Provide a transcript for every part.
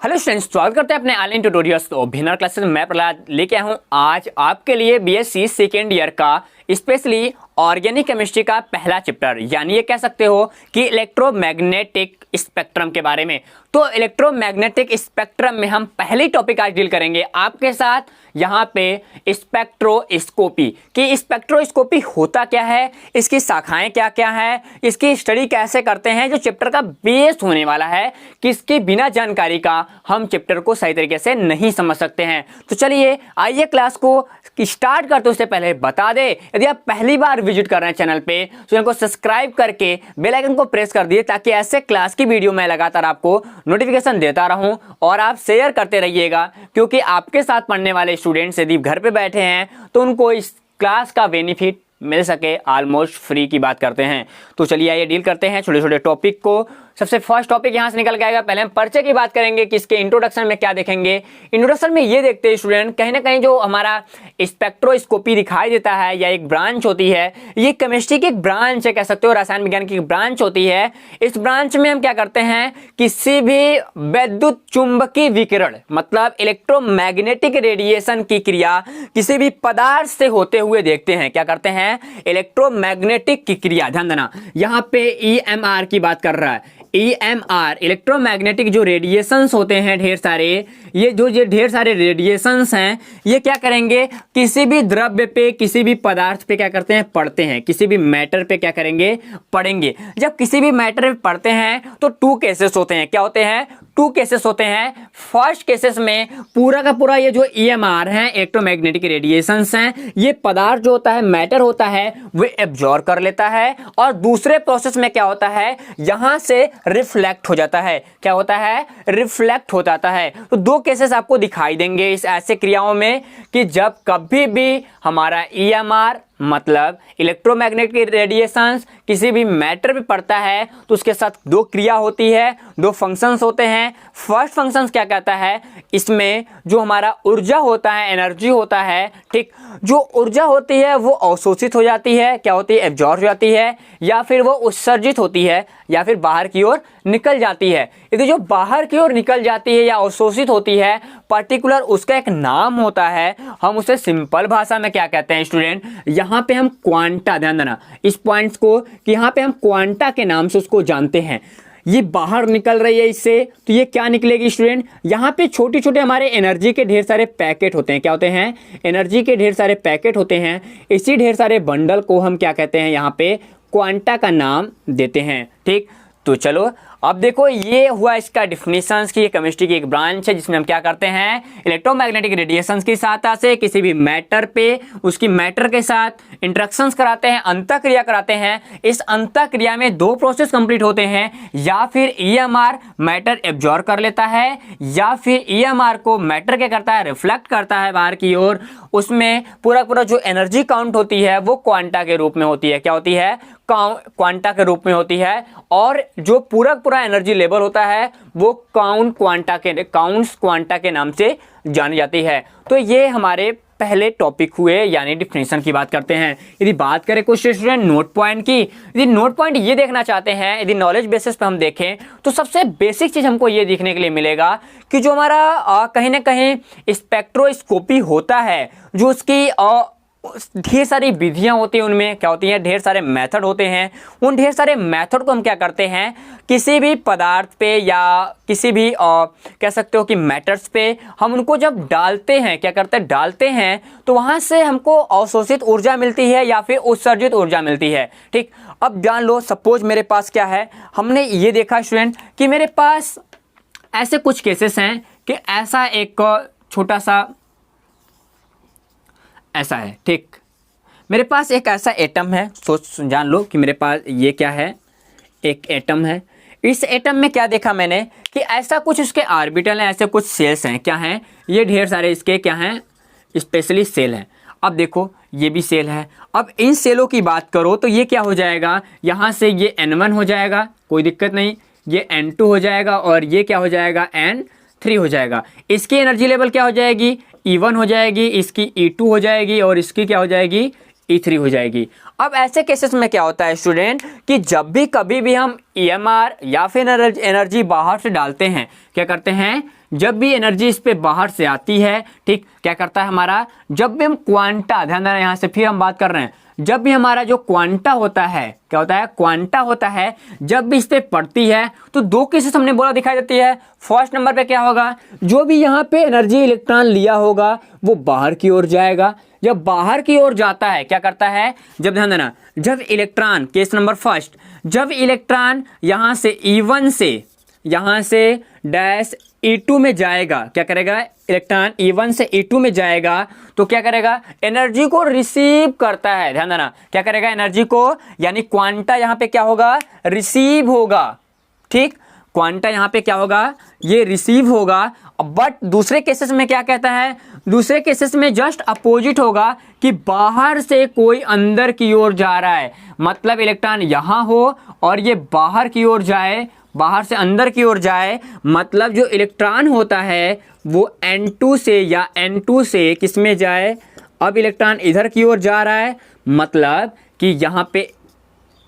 Hello students, स्वागत करते हैं अपने ऑनलाइन ट्यूटोरियल्स तो बिगिनर क्लासेस में मैं प्रहलाद लेके आया हूँ आज आपके लिए बीएससी सेकेंड ईयर का स्पेशली ऑर्गेनिक केमिस्ट्री का पहला चैप्टर, यानी ये कह सकते हो कि इलेक्ट्रोमैग्नेटिक स्पेक्ट्रम के बारे में। तो इलेक्ट्रोमैग्नेटिक स्पेक्ट्रम में हम पहली टॉपिक आज डील करेंगे आपके साथ यहाँ पे स्पेक्ट्रोस्कोपी कि स्पेक्ट्रोस्कोपी होता क्या है, इसकी शाखाएं क्या क्या है, इसकी स्टडी कैसे करते हैं, जो चैप्टर का बेस होने वाला है कि इसकी बिना जानकारी का हम चैप्टर को सही तरीके से नहीं समझ सकते हैं। तो चलिए आइए क्लास को स्टार्ट करते उससे पहले बता दे, यदि आप पहली बार विजिट कर रहे हैं चैनल पे तो चैनल को सब्सक्राइब करके बेल आइकन को प्रेस कर दिए ताकि ऐसे क्लास की वीडियो मैं लगातार आपको नोटिफिकेशन देता रहूं और आप शेयर करते रहिएगा, क्योंकि आपके साथ पढ़ने वाले स्टूडेंट्स यदि घर पे बैठे हैं तो उनको इस क्लास का बेनिफिट मिल सके, ऑलमोस्ट फ्री की बात करते हैं। तो चलिए आइए डील करते हैं छोटे छोटे टॉपिक को। सबसे फर्स्ट टॉपिक यहाँ से निकल के आएगा। पहले हम परिचय की बात करेंगे कि इसके इंट्रोडक्शन में क्या देखेंगे। इंट्रोडक्शन में ये देखते हैं स्टूडेंट, कहीं ना कहीं जो हमारा स्पेक्ट्रोस्कोपी दिखाई देता है या एक ब्रांच होती है, ये केमिस्ट्री की एक ब्रांच है, कह सकते हो रसायन विज्ञान की एक ब्रांच होती है। इस ब्रांच में हम क्या करते हैं, किसी भी वैद्युत चुंबकीय विकिरण मतलब इलेक्ट्रोमैग्नेटिक रेडिएशन की क्रिया किसी भी पदार्थ से होते हुए देखते हैं। क्या करते हैं, इलेक्ट्रोमैग्नेटिक की क्रिया। ध्यान देना, यहाँ पे EMR की बात कर रहा है। EMR इलेक्ट्रोमैग्नेटिक जो रेडिएशंस होते हैं ढेर सारे, ये ढेर सारे रेडिएशंस हैं, ये क्या करेंगे, किसी भी द्रव्य पे किसी भी पदार्थ पे क्या करते हैं, पड़ते हैं। किसी भी मैटर पे क्या करेंगे, पड़ेंगे। जब किसी भी मैटर पे पड़ते हैं तो टू केसेस होते हैं। क्या होते हैं, टू केसेस होते हैं। फर्स्ट केसेस में पूरा का पूरा ये जो EMR है, इलेक्ट्रोमैग्नेटिक रेडिएशंस हैं, ये पदार्थ जो होता है, मैटर होता है, वो एब्जॉर्ब कर लेता है। और दूसरे प्रोसेस में क्या होता है, यहां से रिफ्लेक्ट हो जाता है। क्या होता है, रिफ्लेक्ट हो जाता है। तो दो केसेस आपको दिखाई देंगे इस ऐसे क्रियाओं में कि जब कभी भी हमारा EMR मतलब इलेक्ट्रोमैग्नेटिक रेडिएशंस किसी भी मैटर पे पड़ता है तो उसके साथ दो क्रिया होती है, दो फंक्शंस होते हैं। फर्स्ट फंक्शंस क्या कहता है, इसमें जो हमारा ऊर्जा होता है, एनर्जी होता है, ठीक, जो ऊर्जा होती है वो अवशोषित हो जाती है, क्या होती है, एब्जॉर्ब हो जाती है, या फिर वो उत्सर्जित होती है, या फिर बाहर की ओर निकल जाती है। यदि जो बाहर की ओर निकल जाती है या अवशोषित होती है, पर्टिकुलर उसका एक नाम होता है, हम उसे सिंपल भाषा में क्या कहते हैं स्टूडेंट, यहाँ पे हम क्वांटा, ध्यान देना इस पॉइंट्स को कि यहाँ पे हम क्वांटा के नाम से उसको जानते हैं। ये बाहर निकल रही है इससे, तो ये क्या निकलेगी स्टूडेंट, यहाँ पे छोटे छोटे हमारे एनर्जी के ढेर सारे पैकेट होते हैं। क्या होते हैं, एनर्जी के ढेर सारे पैकेट होते हैं। इसी ढेर सारे बंडल को हम क्या कहते हैं, यहाँ पे क्वांटा का नाम देते हैं। ठीक, तो चलो अब देखो, ये हुआ इसका डिफिनेशंस की केमिस्ट्री की एक ब्रांच है जिसमें हम क्या करते हैं, इलेक्ट्रोमैग्नेटिक रेडिएशंस की सहायता से किसी भी मैटर पे उसकी मैटर के साथ इंटरेक्शंस कराते हैं, अंतःक्रिया कराते हैं। इस अंतःक्रिया में दो प्रोसेस कंप्लीट होते हैं, या फिर EMR मैटर एब्जॉर्ब कर लेता है, या फिर EMR को मैटर क्या करता है, रिफ्लेक्ट करता है बाहर की ओर। उसमें पूरा पूरा जो एनर्जी काउंट होती है वो क्वांटा के रूप में होती है। क्या होती है, क्वांटा के रूप में होती है। और जो पूरा एनर्जी लेवल होता है वो काउंट्स क्वांटा के नाम से जानी जाती है। तो ये हमारे पहले टॉपिक हुए, यानी डिफिनेशन की बात करते हैं। यदि बात करें कुछ स्टूडेंट नोट पॉइंट की, यदि नोट पॉइंट ये देखना चाहते हैं, यदि नॉलेज बेसिस पे हम देखें तो सबसे बेसिक चीज हमको ये देखने के लिए मिलेगा कि जो हमारा कहीं ना कहीं स्पेक्ट्रोस्कोपी होता है, जो उसकी ढेर सारी विधियां होती हैं, उनमें क्या होती हैं, ढेर सारे मेथड होते हैं। उन ढेर सारे मेथड को हम क्या करते हैं, किसी भी पदार्थ पे या किसी भी कह सकते हो कि मैटर्स पे हम उनको जब डालते हैं, क्या करते हैं, डालते हैं, तो वहां से हमको अवशोषित ऊर्जा मिलती है या फिर उत्सर्जित ऊर्जा मिलती है। ठीक, अब जान लो, सपोज मेरे पास क्या है, हमने ये देखा स्टूडेंट कि मेरे पास ऐसे कुछ केसेस हैं कि ऐसा एक छोटा सा ऐसा है। ठीक, मेरे पास एक ऐसा एटम है, सोच जान लो कि मेरे पास ये क्या है, एक एटम है। इस एटम में क्या देखा मैंने कि ऐसा कुछ उसके ऑर्बिटल हैं, ऐसे कुछ सेल्स हैं। क्या हैं, ये ढेर सारे इसके क्या हैं, स्पेशली सेल हैं। अब देखो ये भी सेल है। अब इन सेलों की बात करो तो ये क्या हो जाएगा, यहाँ से ये N1 हो जाएगा, कोई दिक्कत नहीं, ये N2 हो जाएगा, और ये क्या हो जाएगा, N3 हो जाएगा। इसकी एनर्जी लेवल क्या हो जाएगी, E1 हो जाएगी, इसकी E2 हो जाएगी, और इसकी क्या हो जाएगी, E3 हो जाएगी। अब ऐसे केसेस में क्या होता है स्टूडेंट कि जब भी कभी भी हम EMR या फिर एनर्जी बाहर से डालते हैं, क्या करते हैं, जब भी एनर्जी इस पे बाहर से आती है, ठीक, क्या करता है हमारा, जब भी हम क्वांटा, ध्यान देना यहाँ से फिर हम बात कर रहे हैं, जब भी हमारा जो क्वांटा होता है, क्या होता है, क्वांटा होता है, जब भी इस पे पड़ती है तो दो केसेस हमने बोला दिखाई देती है। फर्स्ट नंबर पे क्या होगा, जो भी यहाँ पे एनर्जी इलेक्ट्रॉन लिया होगा वो बाहर की ओर जाएगा। जब बाहर की ओर जाता है क्या करता है, जब, ध्यान देना, जब इलेक्ट्रॉन, केस नंबर फर्स्ट, जब इलेक्ट्रॉन यहाँ से E1 से, यहाँ से डैश E2 में जाएगा, क्या करेगा, इलेक्ट्रॉन E1 से E2 में जाएगा तो क्या करेगा, एनर्जी को रिसीव करता है। ध्यान देना, क्या करेगा, एनर्जी को, यानी क्वांटा यहाँ पे क्या होगा, रिसीव होगा, ठीक, क्वांटा यहाँ पे क्या होगा, ये रिसीव होगा। बट दूसरे केसेस में क्या कहता है, दूसरे केसेस में जस्ट अपोजिट होगा कि बाहर से कोई अंदर की ओर जा रहा है, मतलब इलेक्ट्रॉन यहाँ हो और ये बाहर की ओर जाए, बाहर से अंदर की ओर जाए, मतलब जो इलेक्ट्रॉन होता है वो N2 से या N2 से किस में जाए, अब इलेक्ट्रॉन इधर की ओर जा रहा है, मतलब कि यहाँ पे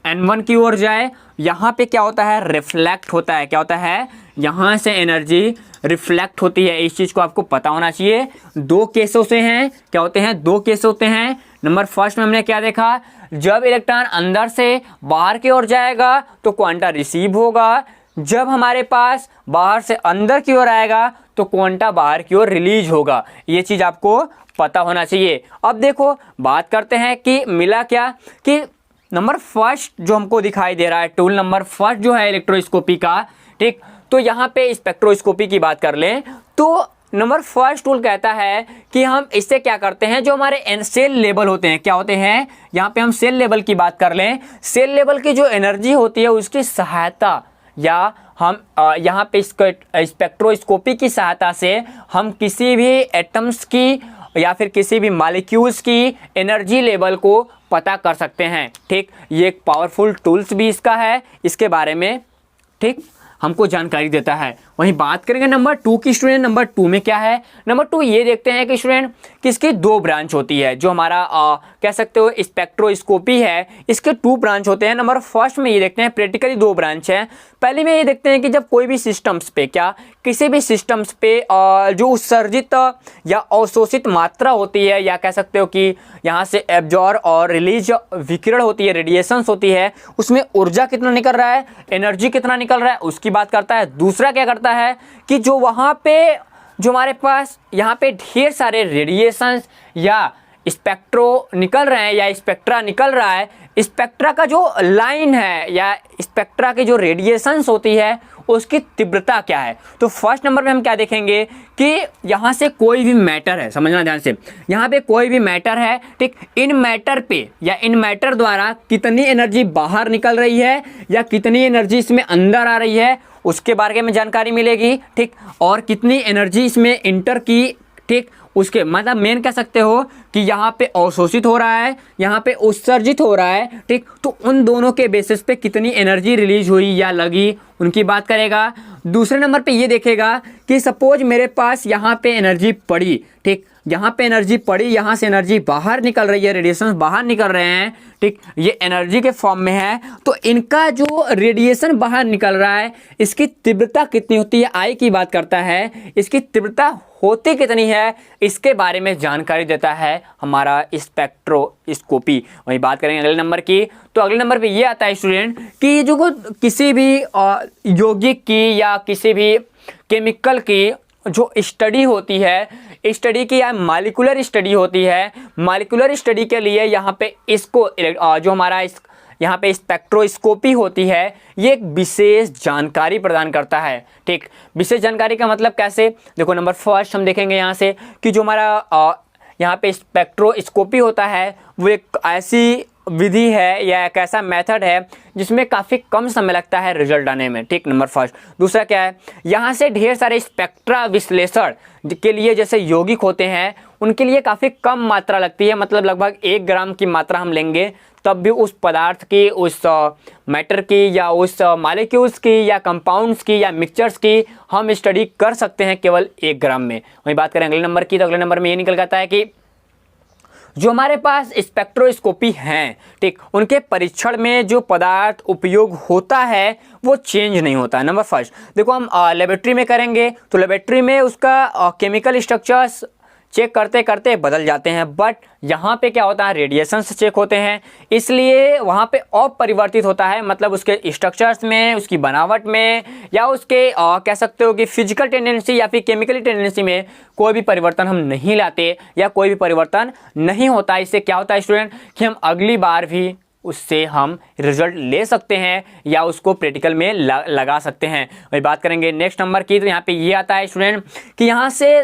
N1 की ओर जाए, यहाँ पे क्या होता है, रिफ्लेक्ट होता है, क्या होता है, यहाँ से एनर्जी रिफ्लेक्ट होती है। इस चीज़ को आपको पता होना चाहिए। दो केसों से हैं, क्या होते हैं, दो केस होते हैं। नंबर फर्स्ट में हमने क्या देखा, जब इलेक्ट्रॉन अंदर से बाहर की ओर जाएगा तो क्वांटा रिसीव होगा, जब हमारे पास बाहर से अंदर की ओर आएगा तो क्वांटा बाहर की ओर रिलीज होगा। ये चीज़ आपको पता होना चाहिए। अब देखो बात करते हैं कि मिला क्या, कि नंबर फर्स्ट जो हमको दिखाई दे रहा है, टूल नंबर फर्स्ट जो है इलेक्ट्रोस्कोपी का, ठीक, तो यहाँ पे स्पेक्ट्रोस्कोपी की बात कर लें तो नंबर फर्स्ट टूल कहता है कि हम इससे क्या करते हैं, जो हमारे सेल लेवल होते हैं, क्या होते हैं, यहाँ पे हम सेल लेवल की बात कर लें, सेल लेवल की जो एनर्जी होती है उसकी सहायता, या हम यहाँ पे स्पेक्ट्रोस्कोपी की सहायता से हम किसी भी एटम्स की या फिर किसी भी मॉलिक्यूल्स की एनर्जी लेवल को पता कर सकते हैं, ठीक। ये एक पावरफुल टूल्स भी इसका है, इसके बारे में, ठीक, हमको जानकारी देता है। वहीं बात करेंगे नंबर 2 की स्टूडेंट, नंबर 2 में क्या है, नंबर 2 ये देखते हैं कि स्टूडेंट किसकी दो ब्रांच होती है, जो हमारा कह सकते हो स्पेक्ट्रोस्कोपी है, इसके 2 ब्रांच होते हैं। नंबर फर्स्ट में ये देखते हैं प्रैक्टिकली 2 ब्रांच है। पहले में ये देखते हैं कि जब कोई भी सिस्टम्स पे, क्या किसी भी सिस्टम्स पे जो उत्सर्जित या अवशोषित मात्रा होती है, या कह सकते हो कि यहाँ से एब्जॉर्ब और रिलीज विकिरण होती है, रेडिएशंस होती है, उसमें ऊर्जा कितना निकल रहा है, एनर्जी कितना निकल रहा है, उसकी बात करता है। दूसरा क्या करता है कि जो वहाँ पे जो हमारे पास यहाँ पे ढेर सारे रेडिएशंस या स्पेक्ट्रो निकल रहे हैं या स्पेक्ट्रा निकल रहा है, स्पेक्ट्रा का जो लाइन है या स्पेक्ट्रा की जो रेडिएशंस होती है उसकी तीव्रता क्या है। तो फर्स्ट नंबर पे हम क्या देखेंगे कि यहाँ से कोई भी मैटर है, समझना ध्यान से, यहाँ पे कोई भी मैटर है, ठीक, इन मैटर पे या इन मैटर द्वारा कितनी एनर्जी बाहर निकल रही है या कितनी एनर्जी इसमें अंदर आ रही है उसके बारे में जानकारी मिलेगी, ठीक, और कितनी एनर्जी इसमें इंटर की, ठीक, उसके मतलब मेन कह सकते हो कि यहाँ पे अवशोषित हो रहा है, यहाँ पे उत्सर्जित हो रहा है, ठीक, तो उन दोनों के बेसिस पे कितनी एनर्जी रिलीज हुई या लगी उनकी बात करेगा। दूसरे नंबर पे ये देखेगा कि सपोज मेरे पास यहाँ पे एनर्जी पड़ी, ठीक, यहाँ पे एनर्जी पड़ी, यहाँ से एनर्जी बाहर निकल रही है, रेडिएशन बाहर निकल रहे हैं, ठीक, ये एनर्जी के फॉर्म में है, तो इनका जो रेडिएशन बाहर निकल रहा है इसकी तीव्रता कितनी होती है, आई की बात करता है, इसकी तीव्रता होती कितनी है इसके बारे में जानकारी देता है हमारा स्पेक्ट्रोस्कोपी। वही बात करेंगे अगले नंबर की, तो अगले नंबर पे ये आता है स्टूडेंट कि जो किसी भी यौगिक की या किसी भी केमिकल की जो स्टडी होती है, स्टडी की या मॉलिक्यूलर स्टडी होती है, मॉलिक्यूलर स्टडी के लिए यहाँ पे इसको जो हमारा यहाँ पे स्पेक्ट्रोस्कोपी होती है ये एक विशेष जानकारी प्रदान करता है, ठीक। विशेष जानकारी का मतलब कैसे, देखो नंबर फर्स्ट हम देखेंगे यहाँ से कि जो हमारा यहाँ पे स्पेक्ट्रोस्कोपी होता है वो एक ऐसी विधि है या एक ऐसा मेथड है जिसमें काफ़ी कम समय लगता है रिजल्ट आने में, ठीक, नंबर फर्स्ट। दूसरा क्या है, यहाँ से ढेर सारे स्पेक्ट्रा विश्लेषण के लिए जैसे यौगिक होते हैं उनके लिए काफ़ी कम मात्रा लगती है, मतलब लगभग 1 ग्राम की मात्रा हम लेंगे तब भी उस पदार्थ की, उस मैटर की या उस मॉलिक्यूल्स की या कंपाउंड्स की या मिक्सचर्स की हम स्टडी कर सकते हैं केवल 1 ग्राम में। वहीं बात करें अगले नंबर की, तो अगले नंबर में ये निकल जाता है कि जो हमारे पास स्पेक्ट्रोस्कोपी हैं, ठीक, उनके परीक्षण में जो पदार्थ उपयोग होता है वो चेंज नहीं होता है। नंबर फर्स्ट, देखो हम लेबोरेटरी में करेंगे तो लेबोरेटरी में उसका केमिकल स्ट्रक्चर्स चेक करते करते बदल जाते हैं, बट यहाँ पे क्या होता है, रेडिएशन से चेक होते हैं, इसलिए वहाँ पे अपरिवर्तित होता है, मतलब उसके स्ट्रक्चर्स में, उसकी बनावट में, या उसके कह सकते हो कि फिजिकल टेंडेंसी या फिर केमिकली टेंडेंसी में कोई भी परिवर्तन हम नहीं लाते या कोई भी परिवर्तन नहीं होता। इससे क्या होता है स्टूडेंट कि हम अगली बार भी उससे हम रिजल्ट ले सकते हैं या उसको प्रैक्टिकल में लगा सकते हैं। वही बात करेंगे नेक्स्ट नंबर की, तो यहाँ पे ये आता है स्टूडेंट कि यहाँ से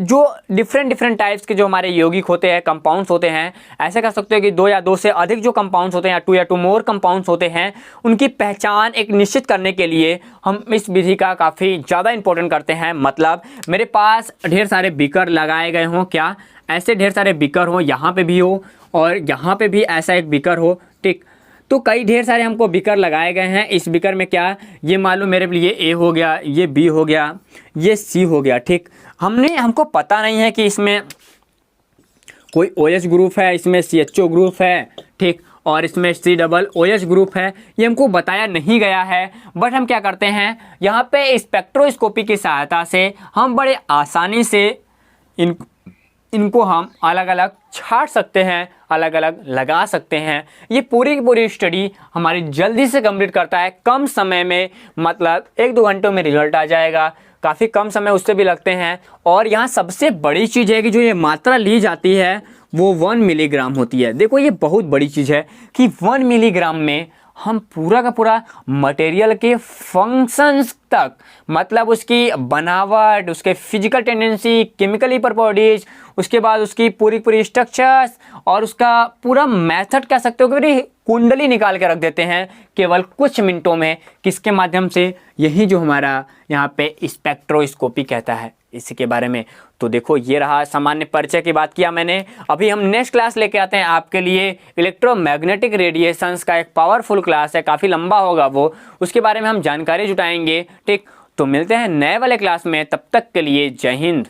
जो डिफरेंट टाइप्स के जो हमारे यौगिक होते हैं, कंपाउंड्स होते हैं, ऐसे कह सकते हो कि 2 या 2 से अधिक जो कंपाउंड्स होते हैं या 2 या 2 मोर कंपाउंड्स होते हैं, उनकी पहचान एक निश्चित करने के लिए हम इस विधि का काफ़ी ज़्यादा इंपॉर्टेंट करते हैं। मतलब मेरे पास ढेर सारे बीकर लगाए गए हों, क्या ऐसे ढेर सारे बीकर हो, यहाँ पे भी हो और यहाँ पे भी ऐसा एक बीकर हो, ठीक, तो कई ढेर सारे हमको बीकर लगाए गए हैं। इस बीकर में क्या, ये मान लो मेरे लिए ए हो गया, ये बी हो गया, ये सी हो गया, ठीक, हमको पता नहीं है कि इसमें कोई OH ग्रुप है, इसमें CHO ग्रुप है, ठीक, और इसमें COOH ग्रुप है, ये हमको बताया नहीं गया है। बट हम क्या करते हैं, यहाँ पे स्पेक्ट्रोस्कोपी की सहायता से हम बड़े आसानी से इनको हम अलग अलग छांट सकते हैं, अलग अलग लगा सकते हैं। ये पूरी की पूरी स्टडी हमारी जल्दी से कंप्लीट करता है, कम समय में, मतलब 1-2 घंटों में रिजल्ट आ जाएगा, काफ़ी कम समय उससे भी लगते हैं। और यहाँ सबसे बड़ी चीज़ है कि जो ये मात्रा ली जाती है वो 1 मिलीग्राम होती है। देखो ये बहुत बड़ी चीज़ है कि 1 मिलीग्राम में हम पूरा का पूरा मटेरियल के फंक्शंस तक, मतलब उसकी बनावट, उसके फिजिकल टेंडेंसी, केमिकली प्रॉपर्टीज, उसके बाद उसकी पूरी पूरी स्ट्रक्चर्स और उसका पूरा मेथड कह सकते हो कि पूरी कुंडली निकाल के रख देते हैं केवल कुछ मिनटों में। किसके माध्यम से, यही जो हमारा यहाँ पे स्पेक्ट्रोस्कोपी कहता है इसी के बारे में। तो देखो ये रहा सामान्य परिचय की बात किया मैंने। अभी हम नेक्स्ट क्लास लेके आते हैं आपके लिए इलेक्ट्रोमैग्नेटिक रेडिएशंस का, एक पावरफुल क्लास है, काफ़ी लंबा होगा वो, उसके बारे में हम जानकारी जुटाएंगे, ठीक। तो मिलते हैं नए वाले क्लास में, तब तक के लिए जय हिंद।